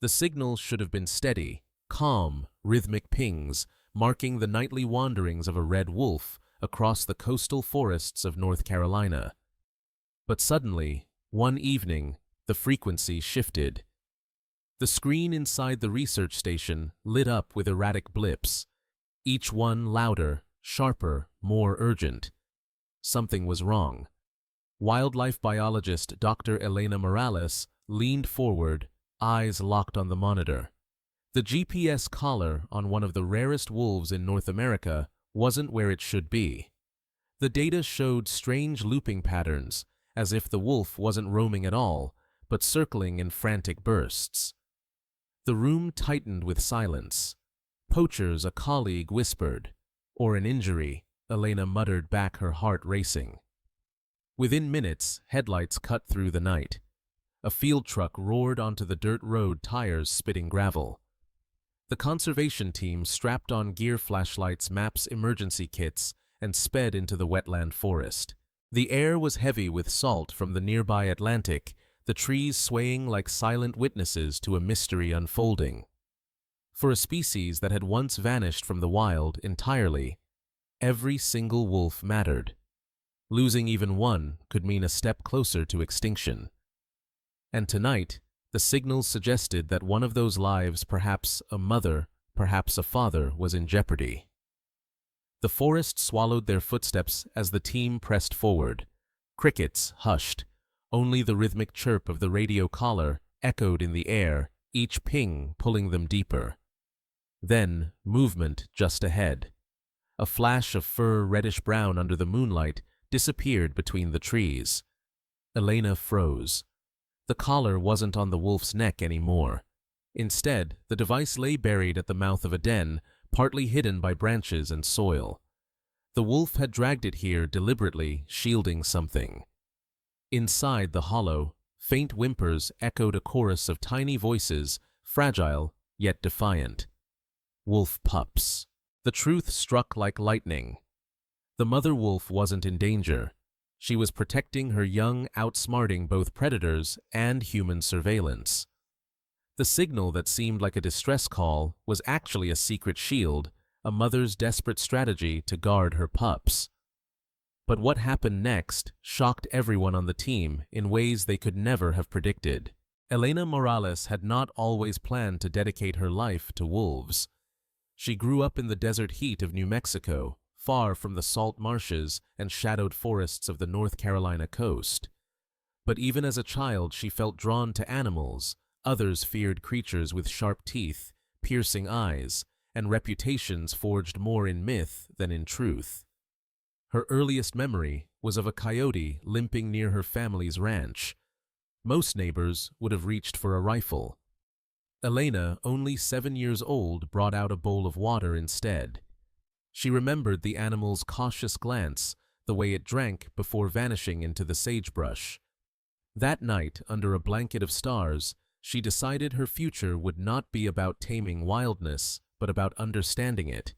The signal should have been steady, calm, rhythmic pings, marking the nightly wanderings of a red wolf across the coastal forests of North Carolina. But suddenly, one evening, the frequency shifted. The screen inside the research station lit up with erratic blips, each one louder, sharper, more urgent. Something was wrong. Wildlife biologist Dr. Elena Morales leaned forward, eyes locked on the monitor. The GPS collar on one of the rarest wolves in North America wasn't where it should be. The data showed strange looping patterns, as if the wolf wasn't roaming at all, but circling in frantic bursts. The room tightened with silence. Poachers, a colleague whispered. Or an injury, Elena muttered back, her heart racing. Within minutes, headlights cut through the night. A field truck roared onto the dirt road, tires spitting gravel. The conservation team strapped on gear flashlights, maps, emergency kits, and sped into the wetland forest. The air was heavy with salt from the nearby Atlantic, the trees swaying like silent witnesses to a mystery unfolding. For a species that had once vanished from the wild entirely, every single wolf mattered. Losing even one could mean a step closer to extinction. And tonight, the signals suggested that one of those lives, perhaps a mother, perhaps a father, was in jeopardy. The forest swallowed their footsteps as the team pressed forward. Crickets hushed. Only the rhythmic chirp of the radio collar echoed in the air, each ping pulling them deeper. Then, movement just ahead. A flash of fur reddish-brown under the moonlight disappeared between the trees. Elena froze. The collar wasn't on the wolf's neck anymore. Instead, the device lay buried at the mouth of a den, partly hidden by branches and soil. The wolf had dragged it here deliberately, shielding something. Inside the hollow, faint whimpers echoed a chorus of tiny voices, fragile yet defiant. Wolf pups. The truth struck like lightning. The mother wolf wasn't in danger. She was protecting her young, outsmarting both predators and human surveillance. The signal that seemed like a distress call was actually a secret shield, a mother's desperate strategy to guard her pups. But what happened next shocked everyone on the team in ways they could never have predicted. Elena Morales had not always planned to dedicate her life to wolves. She grew up in the desert heat of New Mexico, far from the salt marshes and shadowed forests of the North Carolina coast. But even as a child, she felt drawn to animals. Others feared creatures with sharp teeth, piercing eyes, and reputations forged more in myth than in truth. Her earliest memory was of a coyote limping near her family's ranch. Most neighbors would have reached for a rifle. Elena, only 7 years old, brought out a bowl of water instead. She remembered the animal's cautious glance, the way it drank before vanishing into the sagebrush. That night, under a blanket of stars, she decided her future would not be about taming wildness, but about understanding it.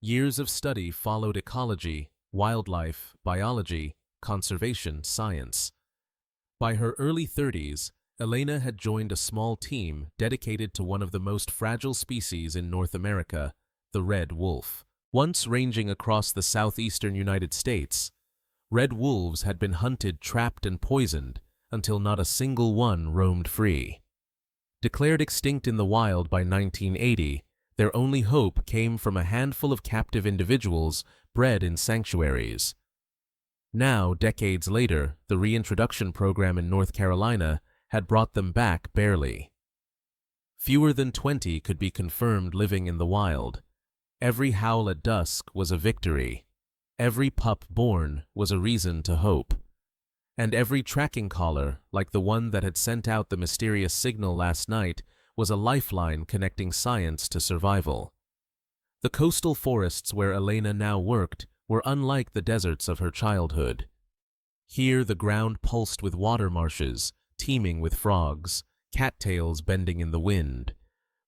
Years of study followed ecology, wildlife, biology, conservation, science. By her early 30s, Elena had joined a small team dedicated to one of the most fragile species in North America, the red wolf. Once ranging across the southeastern United States, red wolves had been hunted, trapped, and poisoned until not a single one roamed free. Declared extinct in the wild by 1980, their only hope came from a handful of captive individuals bred in sanctuaries. Now, decades later, the reintroduction program in North Carolina had brought them back barely. Fewer than 20 could be confirmed living in the wild. Every howl at dusk was a victory. Every pup born was a reason to hope. And every tracking collar, like the one that had sent out the mysterious signal last night, was a lifeline connecting science to survival. The coastal forests where Elena now worked were unlike the deserts of her childhood. Here the ground pulsed with water marshes, teeming with frogs, cattails bending in the wind,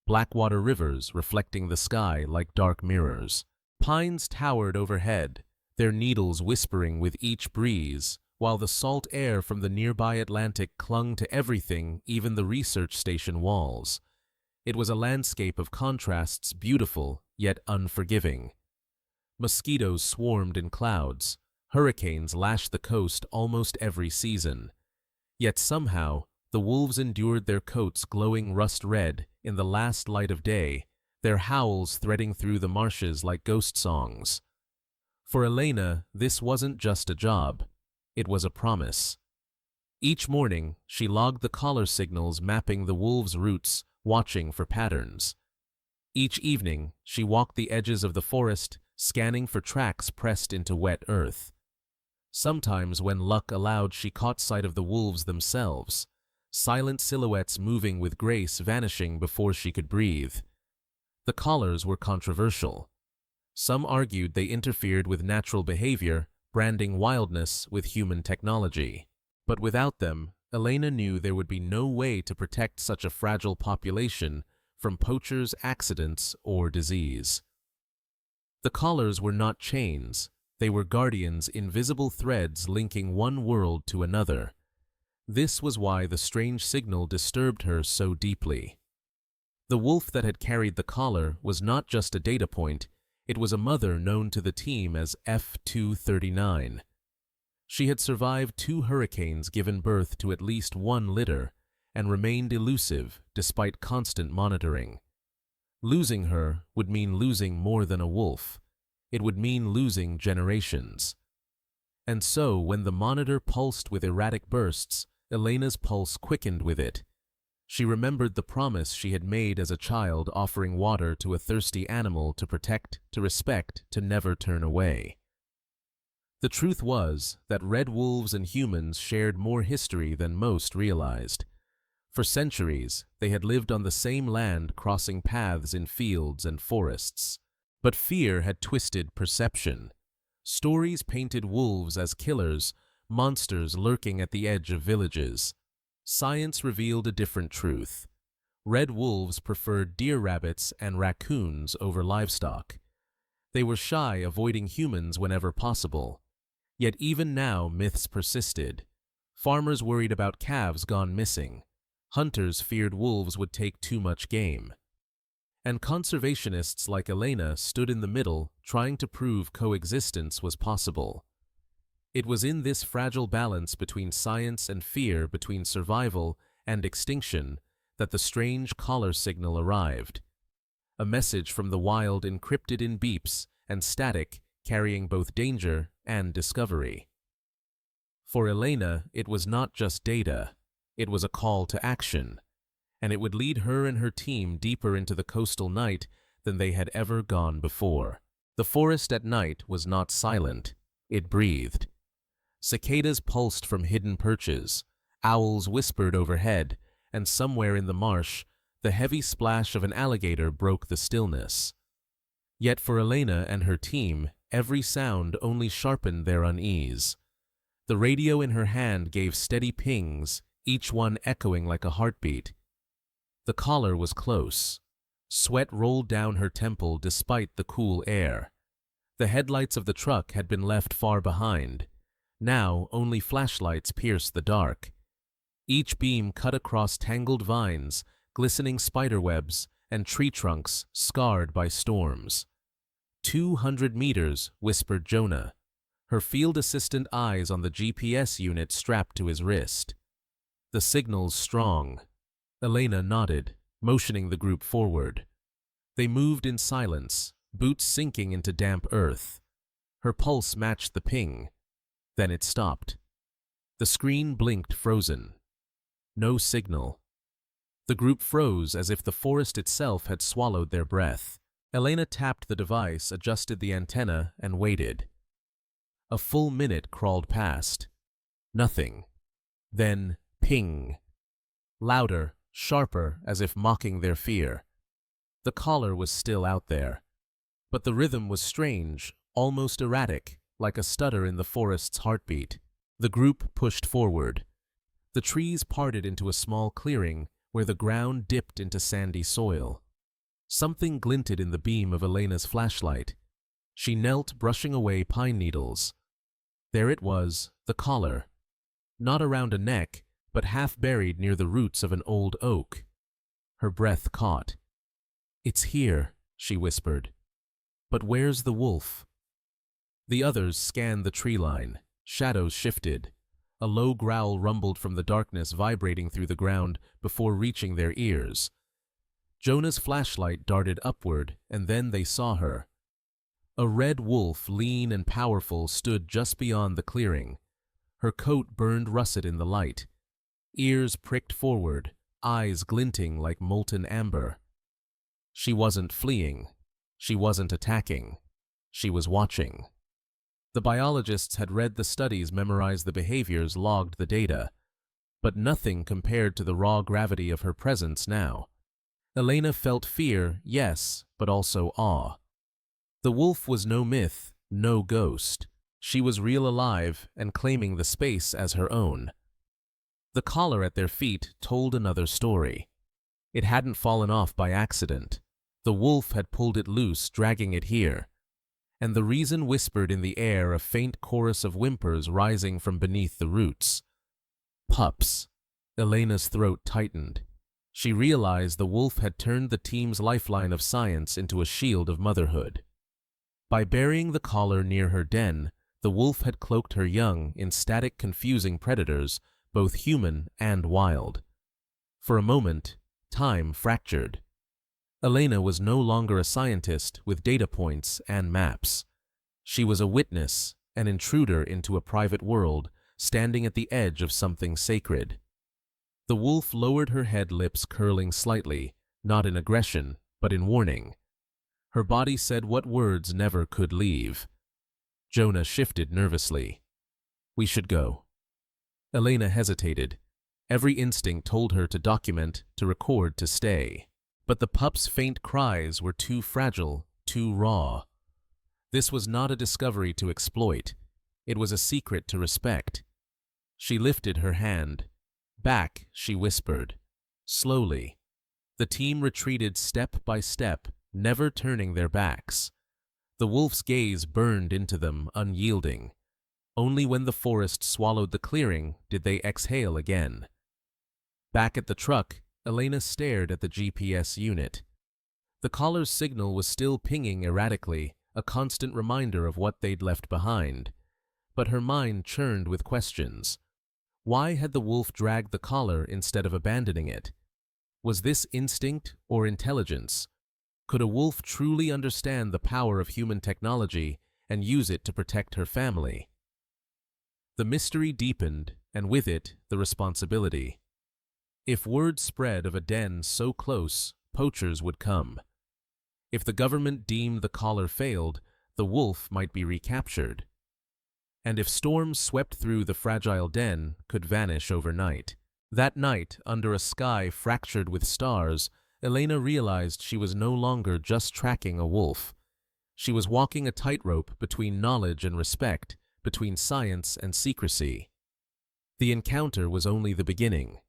blackwater rivers reflecting the sky like dark mirrors. Pines towered overhead, their needles whispering with each breeze, while the salt air from the nearby Atlantic clung to everything, even the research station walls. It was a landscape of contrasts, beautiful yet unforgiving. Mosquitoes swarmed in clouds. Hurricanes lashed the coast almost every season. Yet somehow, the wolves endured, their coats glowing rust red in the last light of day, their howls threading through the marshes like ghost songs. For Elena, this wasn't just a job. It was a promise. Each morning, she logged the collar signals, mapping the wolves' routes, watching for patterns. Each evening, she walked the edges of the forest, scanning for tracks pressed into wet earth. Sometimes, when luck allowed, she caught sight of the wolves themselves, silent silhouettes moving with grace, vanishing before she could breathe. The collars were controversial. Some argued they interfered with natural behavior, branding wildness with human technology. But without them, Elena knew there would be no way to protect such a fragile population from poachers, accidents, or disease. The collars were not chains. They were guardians, invisible threads linking one world to another. This was why the strange signal disturbed her so deeply. The wolf that had carried the collar was not just a data point, it was a mother known to the team as F239. She had survived 2 hurricanes, given birth to at least 1 litter, and remained elusive despite constant monitoring. Losing her would mean losing more than a wolf. It would mean losing generations. And so, when the monitor pulsed with erratic bursts, Elena's pulse quickened with it. She remembered the promise she had made as a child, offering water to a thirsty animal to protect, to respect, to never turn away. The truth was that red wolves and humans shared more history than most realized. For centuries, they had lived on the same land, crossing paths in fields and forests. But fear had twisted perception. Stories painted wolves as killers, monsters lurking at the edge of villages. Science revealed a different truth. Red wolves preferred deer, rabbits, and raccoons over livestock. They were shy, avoiding humans whenever possible. Yet even now, myths persisted. Farmers worried about calves gone missing. Hunters feared wolves would take too much game. And conservationists like Elena stood in the middle, trying to prove coexistence was possible. It was in this fragile balance between science and fear, between survival and extinction, that the strange collar signal arrived. A message from the wild, encrypted in beeps and static, carrying both danger and discovery. For Elena, it was not just data. It was a call to action. And it would lead her and her team deeper into the coastal night than they had ever gone before. The forest at night was not silent. It breathed. Cicadas pulsed from hidden perches. Owls whispered overhead, and somewhere in the marsh, the heavy splash of an alligator broke the stillness. Yet for Elena and her team, every sound only sharpened their unease. The radio in her hand gave steady pings, each one echoing like a heartbeat. The collar was close. Sweat rolled down her temple despite the cool air. The headlights of the truck had been left far behind. Now only flashlights pierced the dark. Each beam cut across tangled vines, glistening spiderwebs, and tree trunks scarred by storms. 200 meters, whispered Jonah, her field assistant eyes on the GPS unit strapped to his wrist. The signal's strong. Elena nodded, motioning the group forward. They moved in silence, boots sinking into damp earth. Her pulse matched the ping. Then it stopped. The screen blinked, frozen. No signal. The group froze as if the forest itself had swallowed their breath. Elena tapped the device, adjusted the antenna, and waited. A full minute crawled past. Nothing. Then, ping. Louder, sharper, as if mocking their fear. The collar was still out there. But the rhythm was strange, almost erratic, like a stutter in the forest's heartbeat. The group pushed forward. The trees parted into a small clearing where the ground dipped into sandy soil. Something glinted in the beam of Elena's flashlight. She knelt, brushing away pine needles. There it was, the collar. Not around a neck, but half buried near the roots of an old oak. Her breath caught. "It's here," she whispered. "But where's the wolf?" The others scanned the tree line. Shadows shifted. A low growl rumbled from the darkness, vibrating through the ground before reaching their ears. Jonah's flashlight darted upward, and then they saw her. A red wolf, lean and powerful, stood just beyond the clearing. Her coat burned russet in the light. Ears pricked forward, eyes glinting like molten amber. She wasn't fleeing. She wasn't attacking. She was watching. The biologists had read the studies, memorized the behaviors, logged the data. But nothing compared to the raw gravity of her presence now. Elena felt fear, yes, but also awe. The wolf was no myth, no ghost. She was real, alive, and claiming the space as her own. The collar at their feet told another story. It hadn't fallen off by accident. The wolf had pulled it loose, dragging it here. And the reason whispered in the air, a faint chorus of whimpers rising from beneath the roots. Pups. Elena's throat tightened. She realized the wolf had turned the team's lifeline of science into a shield of motherhood. By burying the collar near her den, the wolf had cloaked her young in static, confusing predators, both human and wild. For a moment, time fractured. Elena was no longer a scientist with data points and maps. She was a witness, an intruder into a private world, standing at the edge of something sacred. The wolf lowered her head, lips curling slightly, not in aggression, but in warning. Her body said what words never could leave. Jonah shifted nervously. "We should go." Elena hesitated. Every instinct told her to document, to record, to stay. But the pup's faint cries were too fragile, too raw. This was not a discovery to exploit. It was a secret to respect. She lifted her hand. "Back," she whispered. Slowly. The team retreated step by step, never turning their backs. The wolf's gaze burned into them, unyielding. Only when the forest swallowed the clearing did they exhale again. Back at the truck, Elena stared at the GPS unit. The collar's signal was still pinging erratically, a constant reminder of what they'd left behind. But her mind churned with questions. Why had the wolf dragged the collar instead of abandoning it? Was this instinct or intelligence? Could a wolf truly understand the power of human technology and use it to protect her family? The mystery deepened, and with it, the responsibility. If word spread of a den so close, poachers would come. If the government deemed the collar failed, the wolf might be recaptured. And if storms swept through, the fragile den could vanish overnight. That night, under a sky fractured with stars, Elena realized she was no longer just tracking a wolf. She was walking a tightrope between knowledge and respect, between science and secrecy. The encounter was only the beginning.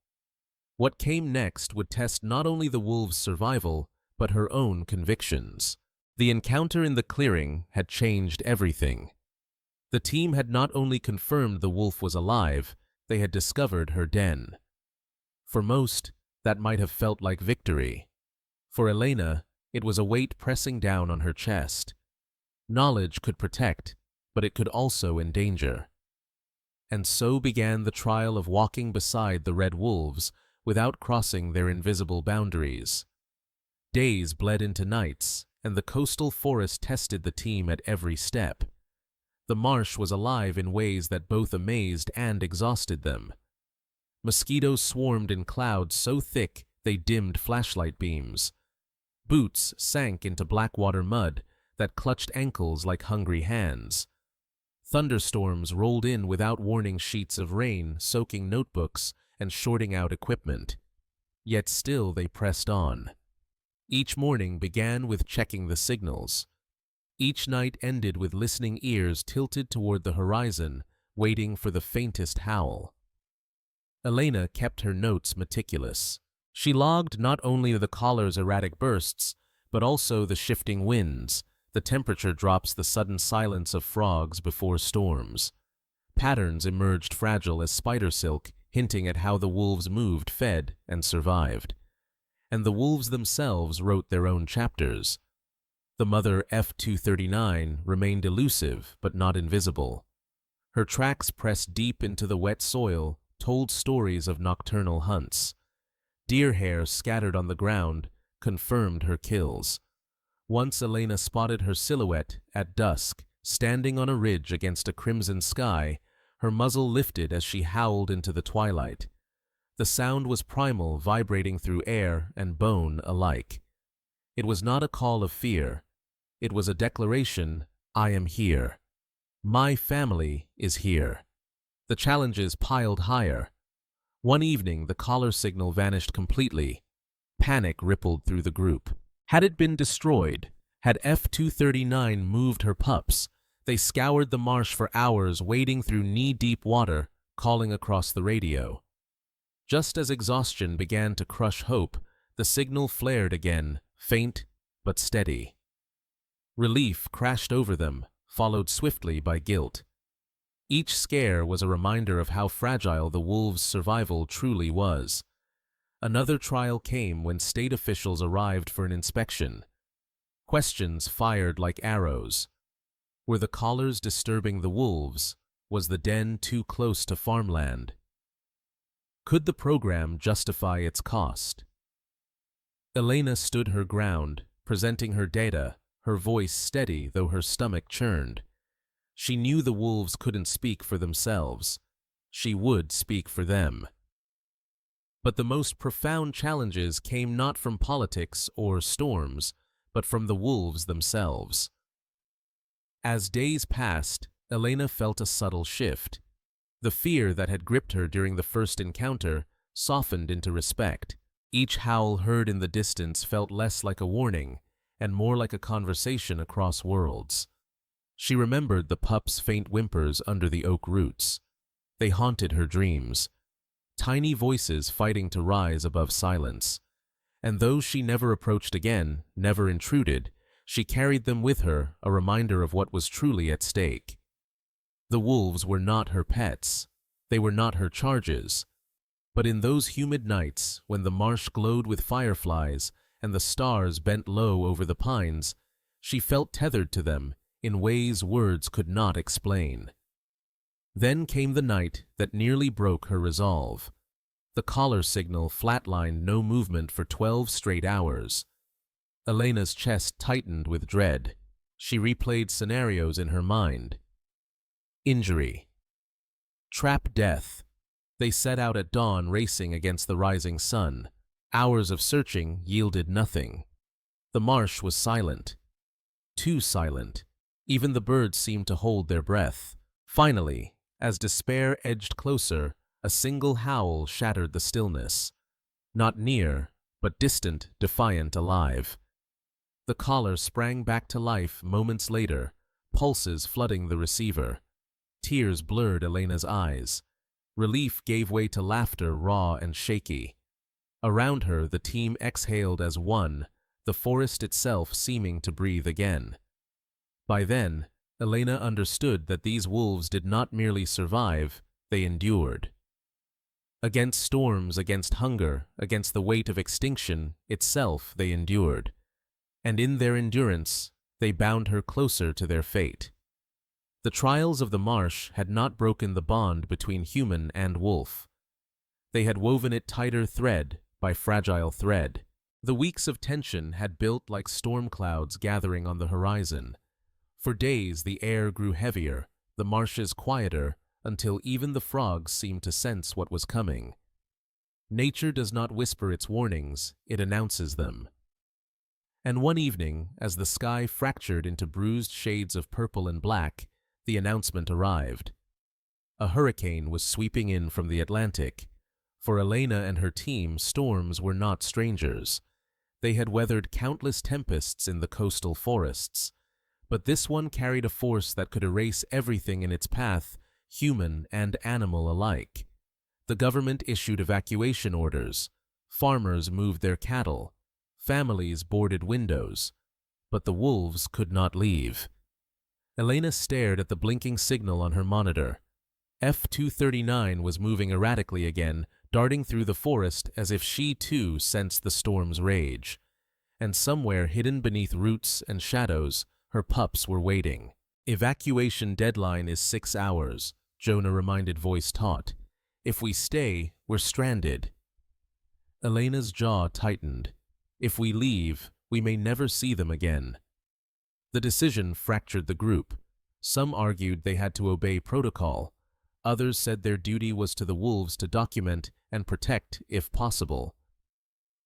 What came next would test not only the wolf's survival, but her own convictions. The encounter in the clearing had changed everything. The team had not only confirmed the wolf was alive, they had discovered her den. For most, that might have felt like victory. For Elena, it was a weight pressing down on her chest. Knowledge could protect, but it could also endanger. And so began the trial of walking beside the red wolves without crossing their invisible boundaries. Days bled into nights, and the coastal forest tested the team at every step. The marsh was alive in ways that both amazed and exhausted them. Mosquitoes swarmed in clouds so thick they dimmed flashlight beams. Boots sank into blackwater mud that clutched ankles like hungry hands. Thunderstorms rolled in without warning, sheets of rain soaking notebooks and shorting out equipment. Yet still they pressed on. Each morning began with checking the signals. Each night ended with listening ears tilted toward the horizon, waiting for the faintest howl. Elena kept her notes meticulous. She logged not only the collar's erratic bursts, but also the shifting winds, the temperature drops, the sudden silence of frogs before storms. Patterns emerged fragile as spider silk, hinting at how the wolves moved, fed, and survived. and the wolves themselves wrote their own chapters. The mother F-239 remained elusive but not invisible. Her tracks pressed deep into the wet soil told stories of nocturnal hunts. Deer hair scattered on the ground confirmed her kills. Once Elena spotted her silhouette at dusk, standing on a ridge against a crimson sky, her muzzle lifted as she howled into the twilight. The sound was primal, vibrating through air and bone alike. It was not a call of fear. It was a declaration, I am here. My family is here. The challenges piled higher. One evening, the collar signal vanished completely. Panic rippled through the group. Had it been destroyed? Had F-239 moved her pups? They scoured the marsh for hours, wading through knee-deep water, calling across the radio. Just as exhaustion began to crush hope, the signal flared again, faint but steady. Relief crashed over them, followed swiftly by guilt. Each scare was a reminder of how fragile the wolves' survival truly was. Another trial came when state officials arrived for an inspection. Questions fired like arrows. Were the collars disturbing the wolves? Was the den too close to farmland? Could the program justify its cost? Elena stood her ground, presenting her data, her voice steady though her stomach churned. She knew the wolves couldn't speak for themselves. She would speak for them. But the most profound challenges came not from politics or storms, but from the wolves themselves. As days passed, Elena felt a subtle shift. The fear that had gripped her during the first encounter softened into respect. Each howl heard in the distance felt less like a warning and more like a conversation across worlds. She remembered the pup's faint whimpers under the oak roots. They haunted her dreams. Tiny voices fighting to rise above silence. And though she never approached again, never intruded, she carried them with her, a reminder of what was truly at stake. The wolves were not her pets. They were not her charges. But in those humid nights, when the marsh glowed with fireflies and the stars bent low over the pines, she felt tethered to them in ways words could not explain. Then came the night that nearly broke her resolve. The collar signal flatlined no movement for 12 straight hours. Elena's chest tightened with dread. She replayed scenarios in her mind. Injury. Trap death. They set out at dawn, racing against the rising sun. Hours of searching yielded nothing. The marsh was silent. Too silent. Even the birds seemed to hold their breath. Finally, as despair edged closer, a single howl shattered the stillness. Not near, but distant, defiant, alive. The collar sprang back to life moments later, pulses flooding the receiver. Tears blurred Elena's eyes. Relief gave way to laughter, raw and shaky. Around her, the team exhaled as one, the forest itself seeming to breathe again. By then, Elena understood that these wolves did not merely survive, they endured. Against storms, against hunger, against the weight of extinction itself they endured. And in their endurance, they bound her closer to their fate. The trials of the marsh had not broken the bond between human and wolf. They had woven it tighter thread by fragile thread. The weeks of tension had built like storm clouds gathering on the horizon. For days the air grew heavier, the marshes quieter, until even the frogs seemed to sense what was coming. Nature does not whisper its warnings, it announces them. And one evening, as the sky fractured into bruised shades of purple and black, the announcement arrived. A hurricane was sweeping in from the Atlantic. For Elena and her team, storms were not strangers. They had weathered countless tempests in the coastal forests. But this one carried a force that could erase everything in its path, human and animal alike. The government issued evacuation orders. Farmers moved their cattle. Families boarded windows. But the wolves could not leave. Elena stared at the blinking signal on her monitor. F-239 was moving erratically again, darting through the forest as if she too sensed the storm's rage. And somewhere hidden beneath roots and shadows, her pups were waiting. "Evacuation deadline is 6 hours," Jonah reminded voice taut. "If we stay, we're stranded." Elena's jaw tightened. If we leave, we may never see them again. The decision fractured the group. Some argued they had to obey protocol. Others said their duty was to the wolves to document and protect if possible.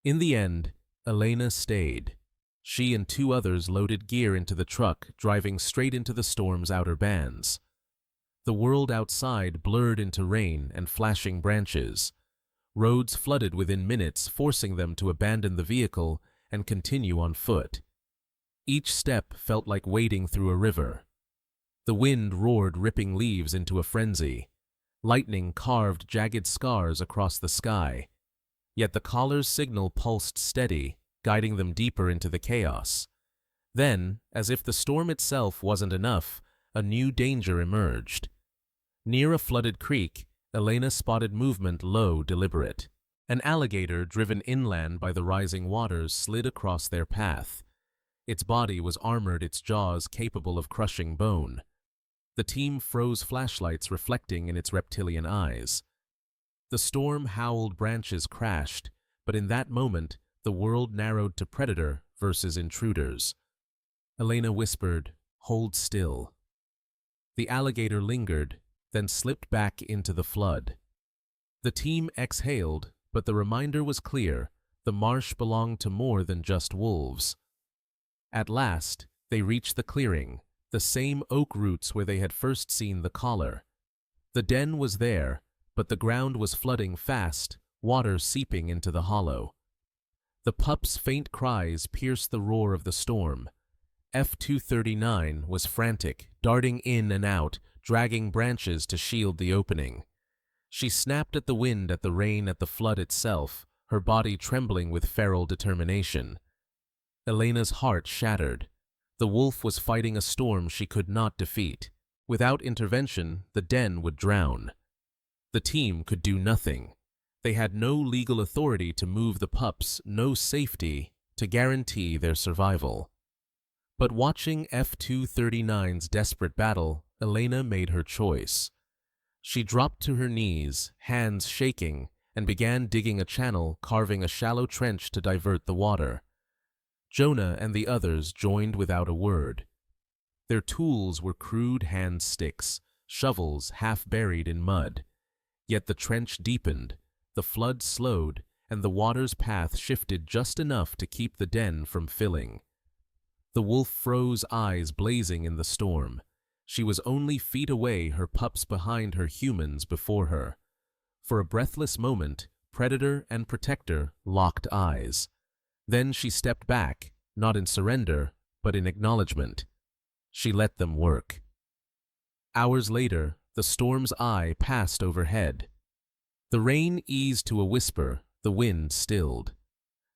In the end, Elena stayed. She and 2 others loaded gear into the truck, driving straight into the storm's outer bands. The world outside blurred into rain and flashing branches. Roads flooded within minutes, forcing them to abandon the vehicle and continue on foot. Each step felt like wading through a river. The wind roared, ripping leaves into a frenzy. Lightning carved jagged scars across the sky. Yet the collar's signal pulsed steady, guiding them deeper into the chaos. Then, as if the storm itself wasn't enough, a new danger emerged. Near a flooded creek, Elena spotted movement low, deliberate. An alligator driven inland by the rising waters slid across their path. Its body was armored, its jaws capable of crushing bone. The team froze, flashlights reflecting in its reptilian eyes. The storm howled, branches crashed, but in that moment, the world narrowed to predator versus intruders. Elena whispered, "Hold still." The alligator lingered, then slipped back into the flood. The team exhaled, but the reminder was clear: the marsh belonged to more than just wolves. At last, they reached the clearing, the same oak roots where they had first seen the collar. The den was there, but the ground was flooding fast, water seeping into the hollow. The pups' faint cries pierced the roar of the storm. F-239 was frantic, darting in and out, dragging branches to shield the opening. She snapped at the wind, at the rain, at the flood itself, her body trembling with feral determination. Elena's heart shattered. The wolf was fighting a storm she could not defeat. Without intervention, the den would drown. The team could do nothing. They had no legal authority to move the pups, no safety to guarantee their survival. But watching F-239's desperate battle, Elena made her choice. She dropped to her knees, hands shaking, and began digging a channel, carving a shallow trench to divert the water. Jonah and the others joined without a word. Their tools were crude hand sticks, shovels half buried in mud. Yet the trench deepened, the flood slowed, and the water's path shifted just enough to keep the den from filling. The wolf froze, eyes blazing in the storm. She was only feet away, her pups behind her, humans before her. For a breathless moment, predator and protector locked eyes. Then she stepped back, not in surrender, but in acknowledgement. She let them work. Hours later, the storm's eye passed overhead. The rain eased to a whisper, the wind stilled.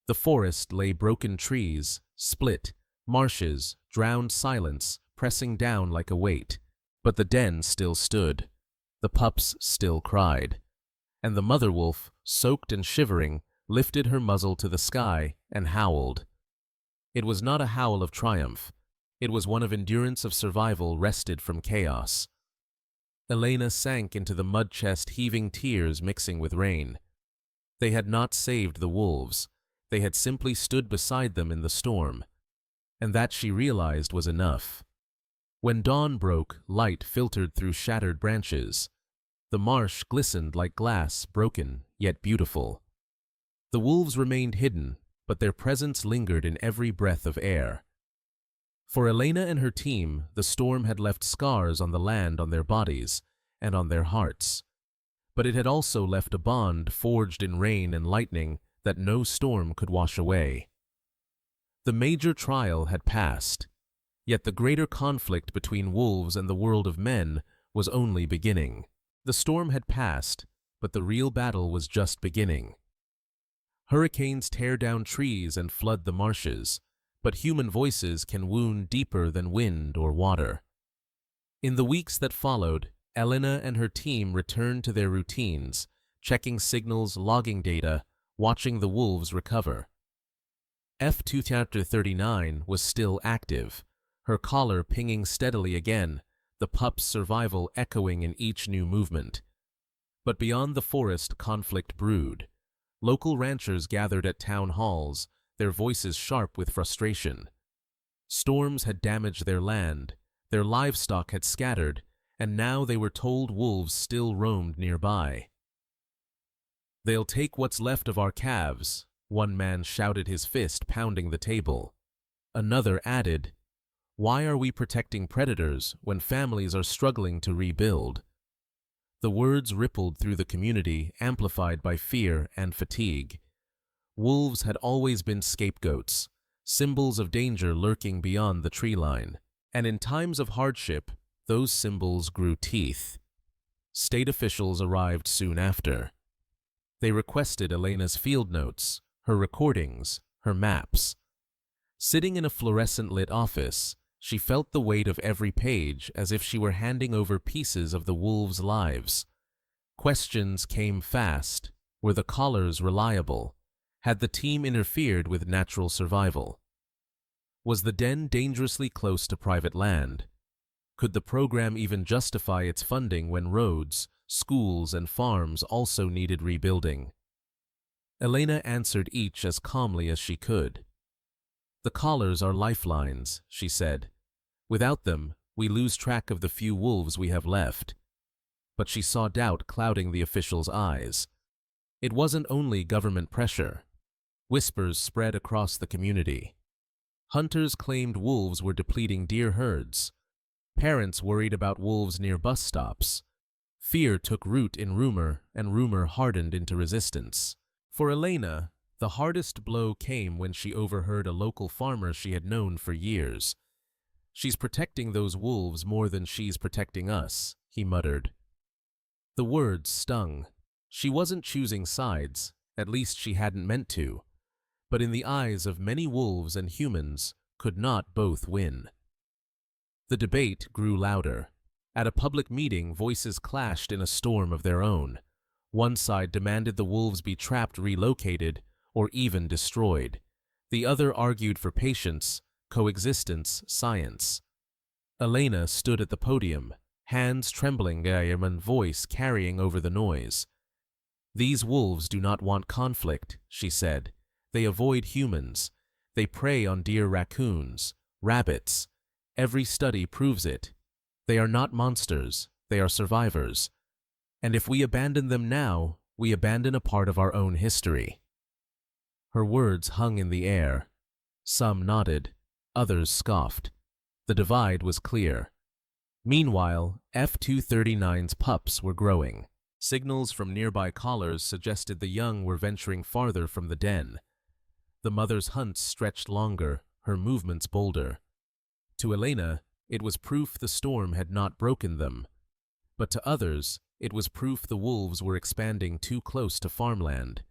The forest lay, broken trees, split, marshes, drowned silence, pressing down like a weight. But the den still stood. The pups still cried. And the mother wolf, soaked and shivering, lifted her muzzle to the sky and howled. It was not a howl of triumph. It was one of endurance, of survival wrested from chaos. Elena sank into the mud chest, heaving, tears mixing with rain. They had not saved the wolves. They had simply stood beside them in the storm. And that, she realized, was enough. When dawn broke, light filtered through shattered branches. The marsh glistened like glass, broken yet beautiful. The wolves remained hidden, but their presence lingered in every breath of air. For Elena and her team, the storm had left scars on the land, on their bodies, and on their hearts. But it had also left a bond forged in rain and lightning that no storm could wash away. The major trial had passed, yet the greater conflict between wolves and the world of men was only beginning. The storm had passed, but the real battle was just beginning. Hurricanes tear down trees and flood the marshes, but human voices can wound deeper than wind or water. In the weeks that followed, Elena and her team returned to their routines, checking signals, logging data, watching the wolves recover. F2 Chapter 39 was still active, her collar pinging steadily again, the pup's survival echoing in each new movement. But beyond the forest, conflict brewed. Local ranchers gathered at town halls, their voices sharp with frustration. Storms had damaged their land, their livestock had scattered, and now they were told wolves still roamed nearby. "They'll take what's left of our calves," one man shouted, his fist pounding the table. Another added, "Why are we protecting predators when families are struggling to rebuild?" The words rippled through the community, amplified by fear and fatigue. Wolves had always been scapegoats, symbols of danger lurking beyond the tree line. And in times of hardship, those symbols grew teeth. State officials arrived soon after. They requested Elena's field notes, her recordings, her maps. Sitting in a fluorescent-lit office, she felt the weight of every page as if she were handing over pieces of the wolves' lives. Questions came fast. Were the collars reliable? Had the team interfered with natural survival? Was the den dangerously close to private land? Could the program even justify its funding when roads, schools, and farms also needed rebuilding? Elena answered each as calmly as she could. "The collars are lifelines," she said. "Without them, we lose track of the few wolves we have left." But she saw doubt clouding the officials' eyes. It wasn't only government pressure. Whispers spread across the community. Hunters claimed wolves were depleting deer herds. Parents worried about wolves near bus stops. Fear took root in rumor, and rumor hardened into resistance. For Elena, the hardest blow came when she overheard a local farmer she had known for years. "She's protecting those wolves more than she's protecting us," he muttered. The words stung. She wasn't choosing sides, at least she hadn't meant to. But in the eyes of many wolves and humans, could not both win. The debate grew louder. At a public meeting, voices clashed in a storm of their own. One side demanded the wolves be trapped, relocated, or even destroyed. The other argued for patience, coexistence, science. Elena stood at the podium, hands trembling, and voice carrying over the noise. "These wolves do not want conflict," she said. "They avoid humans. They prey on deer, raccoons, rabbits. Every study proves it. They are not monsters, they are survivors. And if we abandon them now, we abandon a part of our own history." Her words hung in the air. Some nodded, others scoffed. The divide was clear. Meanwhile, F239's pups were growing. Signals from nearby collars suggested the young were venturing farther from the den. The mother's hunts stretched longer, her movements bolder. To Elena, it was proof the storm had not broken them. But to others, it was proof the wolves were expanding too close to farmland.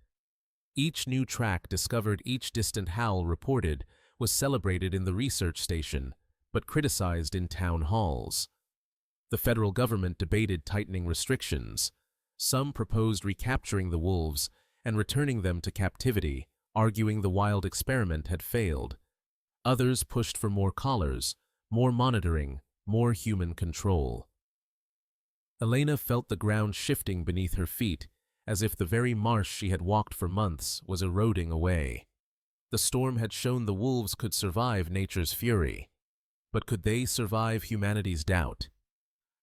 Each new track discovered, each distant howl reported, was celebrated in the research station, but criticized in town halls. The federal government debated tightening restrictions. Some proposed recapturing the wolves and returning them to captivity, arguing the wild experiment had failed. Others pushed for more collars, more monitoring, more human control. Elena felt the ground shifting beneath her feet, as if the very marsh she had walked for months was eroding away. The storm had shown the wolves could survive nature's fury. But could they survive humanity's doubt?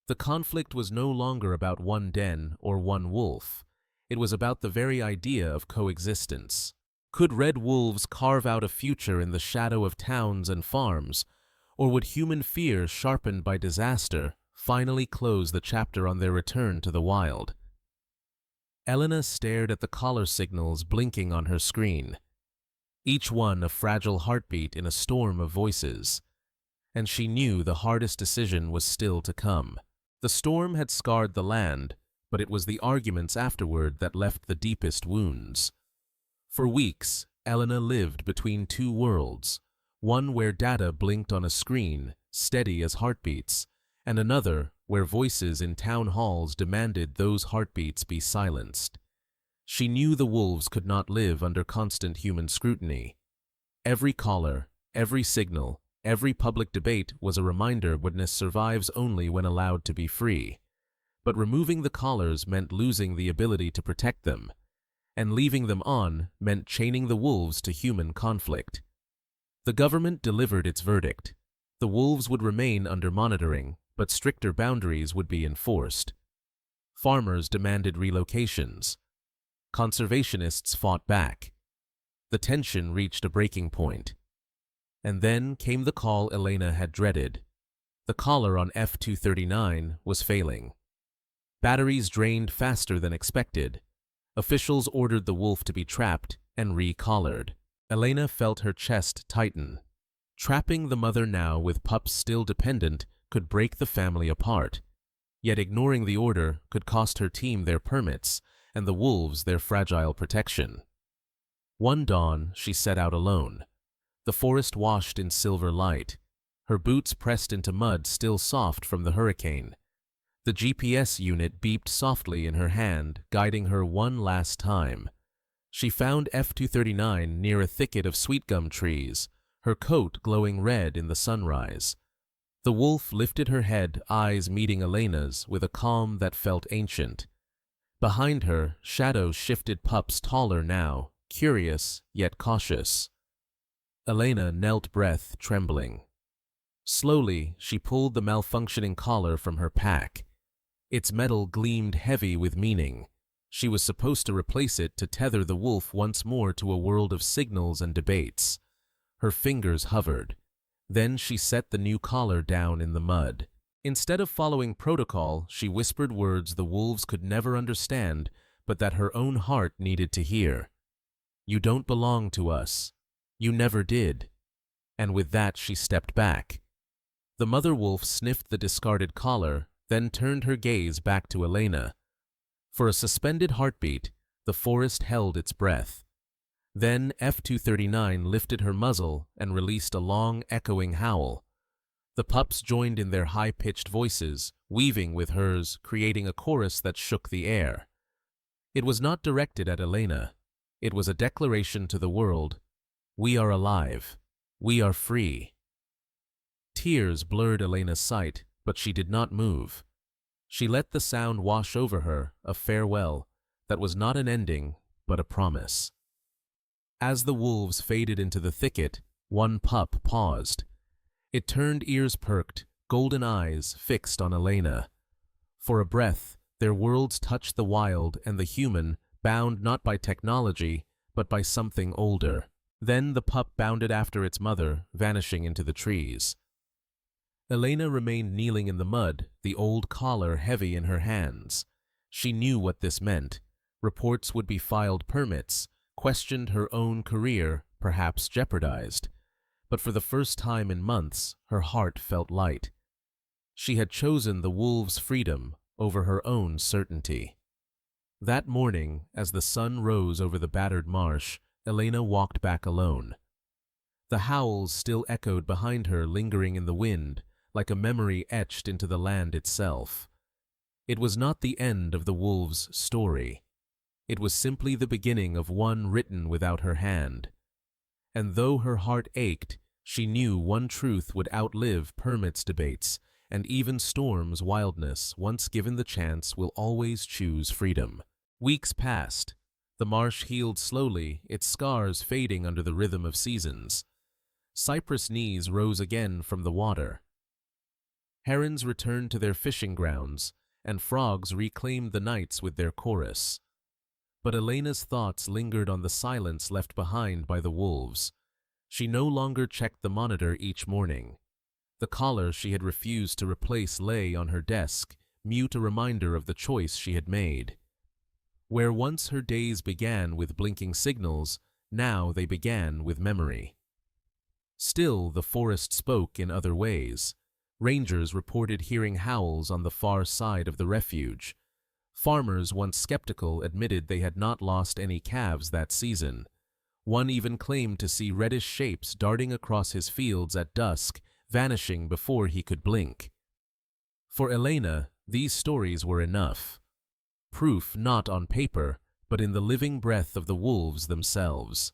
The conflict was no longer about one den or one wolf. It was about the very idea of coexistence. Could red wolves carve out a future in the shadow of towns and farms, or would human fear, sharpened by disaster, finally close the chapter on their return to the wild? Elena stared at the collar signals blinking on her screen, each one a fragile heartbeat in a storm of voices. And she knew the hardest decision was still to come. The storm had scarred the land, but it was the arguments afterward that left the deepest wounds. For weeks, Elena lived between two worlds, one where data blinked on a screen, steady as heartbeats, and another where voices in town halls demanded those heartbeats be silenced. She knew the wolves could not live under constant human scrutiny. Every caller, every signal, every public debate was a reminder witness survives only when allowed to be free. But removing the collars meant losing the ability to protect them, and leaving them on meant chaining the wolves to human conflict. The government delivered its verdict. The wolves would remain under monitoring, but stricter boundaries would be enforced. Farmers demanded relocations. Conservationists fought back. The tension reached a breaking point. And then came the call Elena had dreaded. The collar on F-239 was failing. Batteries drained faster than expected. Officials ordered the wolf to be trapped and re-collared. Elena felt her chest tighten. Trapping the mother now with pups still dependent could break the family apart. Yet ignoring the order could cost her team their permits and the wolves their fragile protection. One dawn, she set out alone. The forest washed in silver light, her boots pressed into mud still soft from the hurricane. The GPS unit beeped softly in her hand, guiding her one last time. She found F-239 near a thicket of sweet gum trees, her coat glowing red in the sunrise. The wolf lifted her head, eyes meeting Elena's with a calm that felt ancient. Behind her, shadows shifted, pups taller now, curious yet cautious. Elena knelt, breath trembling. Slowly, she pulled the malfunctioning collar from her pack. Its metal gleamed heavy with meaning. She was supposed to replace it to tether the wolf once more to a world of signals and debates. Her fingers hovered. Then she set the new collar down in the mud. Instead of following protocol, she whispered words the wolves could never understand, but that her own heart needed to hear. "You don't belong to us. You never did." And with that she stepped back. The mother wolf sniffed the discarded collar, then turned her gaze back to Elena. For a suspended heartbeat, the forest held its breath. Then F-239 lifted her muzzle and released a long, echoing howl. The pups joined in their high-pitched voices, weaving with hers, creating a chorus that shook the air. It was not directed at Elena. It was a declaration to the world. We are alive. We are free. Tears blurred Elena's sight, but she did not move. She let the sound wash over her, a farewell that was not an ending, but a promise. As the wolves faded into the thicket, one pup paused. It turned, ears perked, golden eyes fixed on Elena. For a breath, their worlds touched the wild and the human, bound not by technology, but by something older. Then the pup bounded after its mother, vanishing into the trees. Elena remained kneeling in the mud, the old collar heavy in her hands. She knew what this meant. Reports would be filed, permits, questioned, her own career, perhaps jeopardized. But for the first time in months, her heart felt light. She had chosen the wolves' freedom over her own certainty. That morning, as the sun rose over the battered marsh, Elena walked back alone. The howls still echoed behind her, lingering in the wind, like a memory etched into the land itself. It was not the end of the wolves' story. It was simply the beginning of one written without her hand. And though her heart ached, she knew one truth would outlive permits, debates, and even storms. Wildness, once given the chance, will always choose freedom. Weeks passed. The marsh healed slowly, its scars fading under the rhythm of seasons. Cypress knees rose again from the water. Herons returned to their fishing grounds, and frogs reclaimed the nights with their chorus. But Elena's thoughts lingered on the silence left behind by the wolves. She no longer checked the monitor each morning. The collar she had refused to replace lay on her desk, mute, a reminder of the choice she had made. Where once her days began with blinking signals, now they began with memory. Still, the forest spoke in other ways. Rangers reported hearing howls on the far side of the refuge. Farmers, once skeptical, admitted they had not lost any calves that season. One even claimed to see reddish shapes darting across his fields at dusk, vanishing before he could blink. For Elena, these stories were enough. Proof not on paper, but in the living breath of the wolves themselves.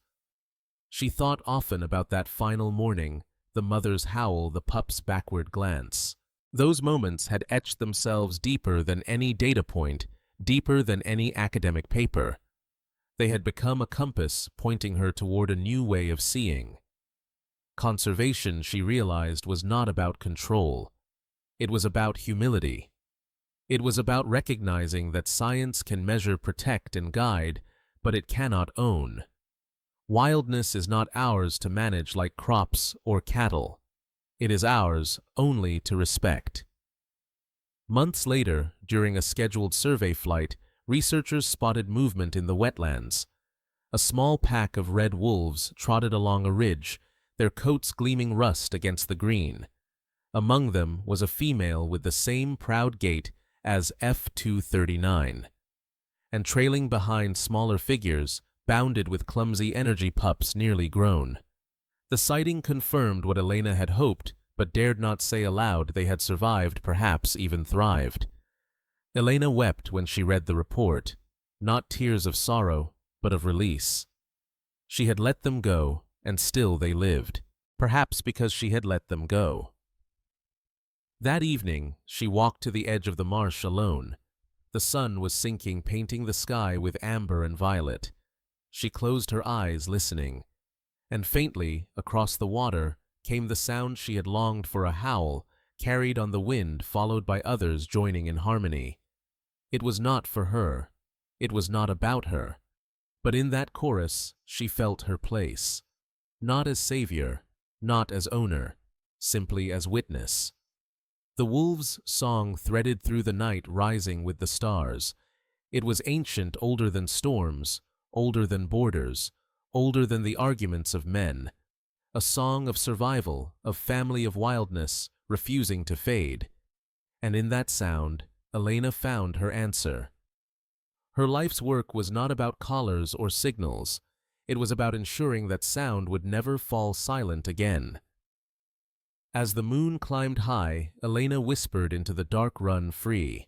She thought often about that final morning, the mother's howl, the pup's backward glance. Those moments had etched themselves deeper than any data point, deeper than any academic paper. They had become a compass pointing her toward a new way of seeing. Conservation, she realized, was not about control. It was about humility. It was about recognizing that science can measure, protect, and guide, but it cannot own. Wildness is not ours to manage like crops or cattle. It is ours only to respect. Months later, during a scheduled survey flight, researchers spotted movement in the wetlands. A small pack of red wolves trotted along a ridge, their coats gleaming rust against the green. Among them was a female with the same proud gait as F239. And trailing behind smaller figures, bounded with clumsy energy pups nearly grown. The sighting confirmed what Elena had hoped, but dared not say aloud they had survived, perhaps even thrived. Elena wept when she read the report, not tears of sorrow, but of release. She had let them go, and still they lived, perhaps because she had let them go. That evening, she walked to the edge of the marsh alone. The sun was sinking, painting the sky with amber and violet. She closed her eyes, listening, and faintly, across the water, came the sound she had longed for, a howl, carried on the wind, followed by others joining in harmony. It was not for her. It was not about her. But in that chorus, she felt her place. Not as savior, not as owner, simply as witness. The wolves' song threaded through the night, rising with the stars. It was ancient, older than storms, older than borders, older than the arguments of men. A song of survival, of family, of wildness, refusing to fade. And in that sound, Elena found her answer. Her life's work was not about collars or signals. It was about ensuring that sound would never fall silent again. As the moon climbed high, Elena whispered into the dark, run free.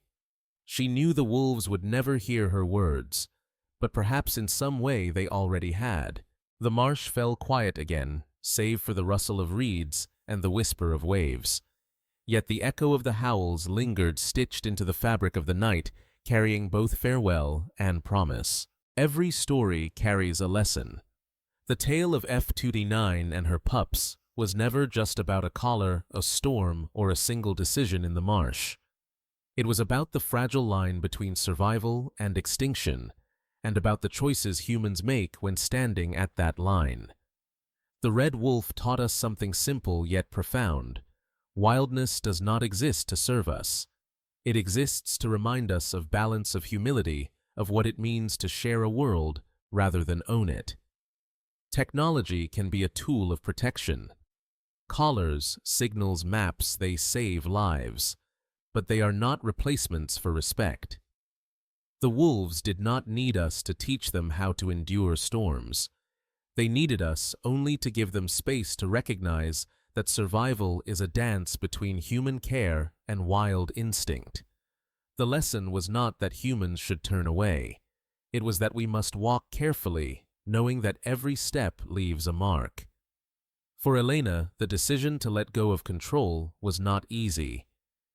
She knew the wolves would never hear her words, but perhaps in some way they already had. The marsh fell quiet again, save for the rustle of reeds and the whisper of waves. Yet the echo of the howls lingered, stitched into the fabric of the night, carrying both farewell and promise. Every story carries a lesson. The tale of F2D9 and her pups was never just about a collar, a storm, or a single decision in the marsh. It was about the fragile line between survival and extinction, and about the choices humans make when standing at that line. The red wolf taught us something simple yet profound. Wildness does not exist to serve us. It exists to remind us of balance, of humility, of what it means to share a world rather than own it. Technology can be a tool of protection. Collars, signals, maps, they save lives, but they are not replacements for respect. The wolves did not need us to teach them how to endure storms. They needed us only to give them space to recognize that survival is a dance between human care and wild instinct. The lesson was not that humans should turn away. It was that we must walk carefully, knowing that every step leaves a mark. For Elena, the decision to let go of control was not easy.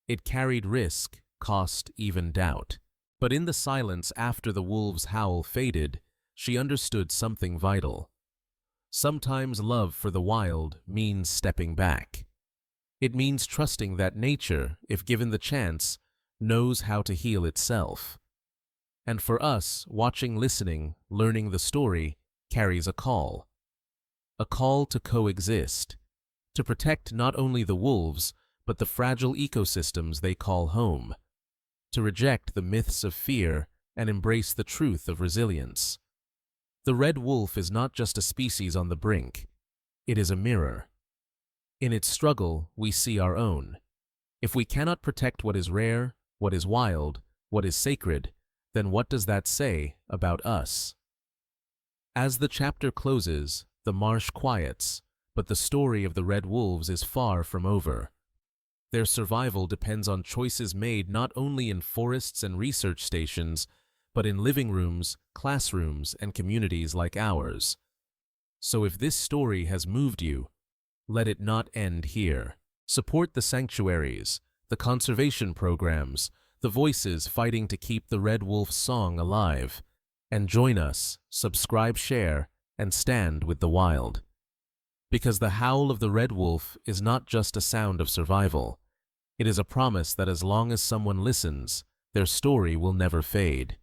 It carried risk, cost, even doubt. But in the silence after the wolves' howl faded, she understood something vital. Sometimes love for the wild means stepping back. It means trusting that nature, if given the chance, knows how to heal itself. And for us, watching, listening, learning the story carries a call. A call to coexist, to protect not only the wolves, but the fragile ecosystems they call home, to reject the myths of fear and embrace the truth of resilience. The red wolf is not just a species on the brink, it is a mirror. In its struggle, we see our own. If we cannot protect what is rare, what is wild, what is sacred, then what does that say about us? As the chapter closes, the marsh quiets, but the story of the red wolves is far from over. Their survival depends on choices made not only in forests and research stations, but in living rooms, classrooms, and communities like ours. So if this story has moved you, let it not end here. Support the sanctuaries, the conservation programs, the voices fighting to keep the red wolf's song alive, and join us, subscribe, share, and stand with the wild. Because the howl of the red wolf is not just a sound of survival. It is a promise that as long as someone listens, their story will never fade.